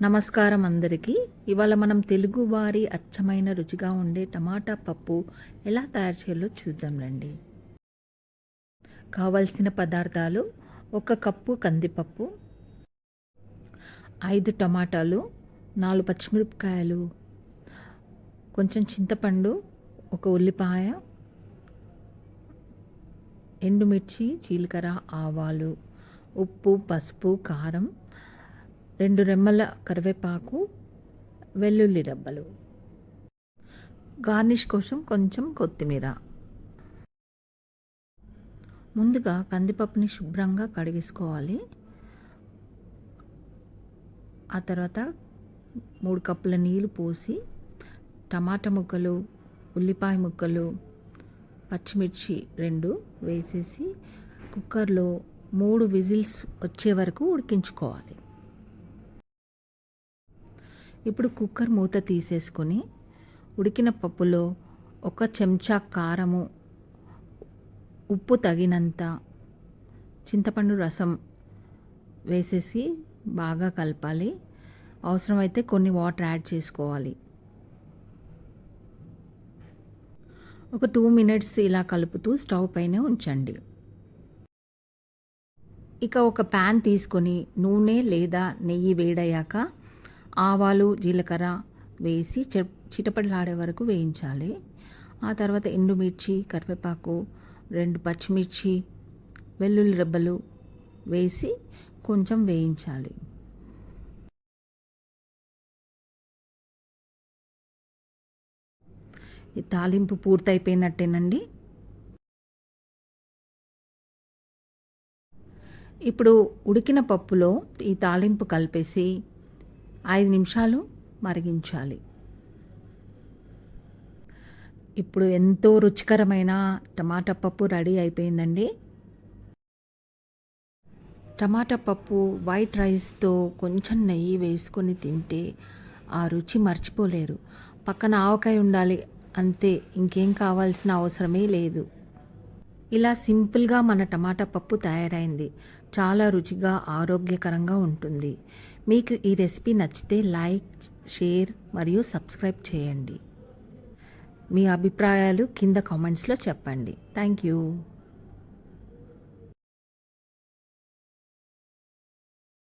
నమస్కారం అందరికీ. ఇవాళ మనం తెలుగువారి అచ్చమైన రుచిగా ఉండే టమాటా పప్పు ఎలా తయారు చేయాలో చూద్దాం రండి. కావలసిన పదార్థాలు: 1 కప్పు కందిపప్పు, 5 టమాటాలు, 4 పచ్చిమిరపకాయలు, కొంచెం చింతపండు, 1 ఉల్లిపాయ, ఎండుమిర్చి, జీలకర్ర, ఆవాలు, ఉప్పు, పసుపు, కారం, 2 రెమ్మల కరివేపాకు, వెల్లుల్లి రెబ్బలు, గార్నిష్ కోసం కొంచెం కొత్తిమీర. ముందుగా కందిపప్పుని శుభ్రంగా కడిగేసుకోవాలి. ఆ తర్వాత 3 కప్పుల నీళ్ళు పోసి టమాటా ముక్కలు, ఉల్లిపాయ ముక్కలు, పచ్చిమిర్చి 2 వేసేసి కుక్కర్లో 3 విజిల్స్ వచ్చే వరకు ఉడికించుకోవాలి. ఇప్పుడు కుక్కర్ మూత తీసేసుకొని ఉడికిన పప్పులో 1 చెంచా కారము, ఉప్పు తగినంత, చింతపండు రసం వేసేసి బాగా కలపాలి. అవసరమైతే కొన్ని వాటర్ యాడ్ చేసుకోవాలి. ఒక 2 మినిట్స్ ఇలా కలుపుతూ స్టవ్ పైన ఉంచండి. ఇక ఒక ప్యాన్ తీసుకొని నూనె లేదా నెయ్యి వేడయ్యాక ఆవాలు, జీలకర్ర వేసి చిటపటలాడే వరకు వేయించాలి. ఆ తర్వాత ఎండుమిర్చి, కరివేపాకు, 2 పచ్చిమిర్చి, వెల్లుల్లి రెబ్బలు వేసి కొంచెం వేయించాలి. ఈ తాలింపు పూర్తయిపోయినట్టేనండి. ఇప్పుడు ఉడికిన పప్పులో ఈ తాలింపు కలిపేసి 5 నిమిషాలు మరిగించాలి. ఇప్పుడు ఎంతో రుచికరమైన టమాటా పప్పు రెడీ అయిపోయిందండి. టమాటా పప్పు వైట్ రైస్తో కొంచెం నెయ్యి వేసుకొని తింటే ఆ రుచి మర్చిపోలేరు. పక్కన ఆవకాయ ఉండాలి అంతే, ఇంకేం కావాల్సిన అవసరమే లేదు. ఇలా సింపుల్గా మన టమాటా పప్పు తయారైంది. చాలా రుచిగా, ఆరోగ్యకరంగా ఉంటుంది. మీకు ఈ రెసిపీ నచ్చితే లైక్, షేర్ మరియు సబ్స్క్రైబ్ చేయండి. మీ అభిప్రాయాలు కింద కామెంట్స్లో చెప్పండి. Thank you.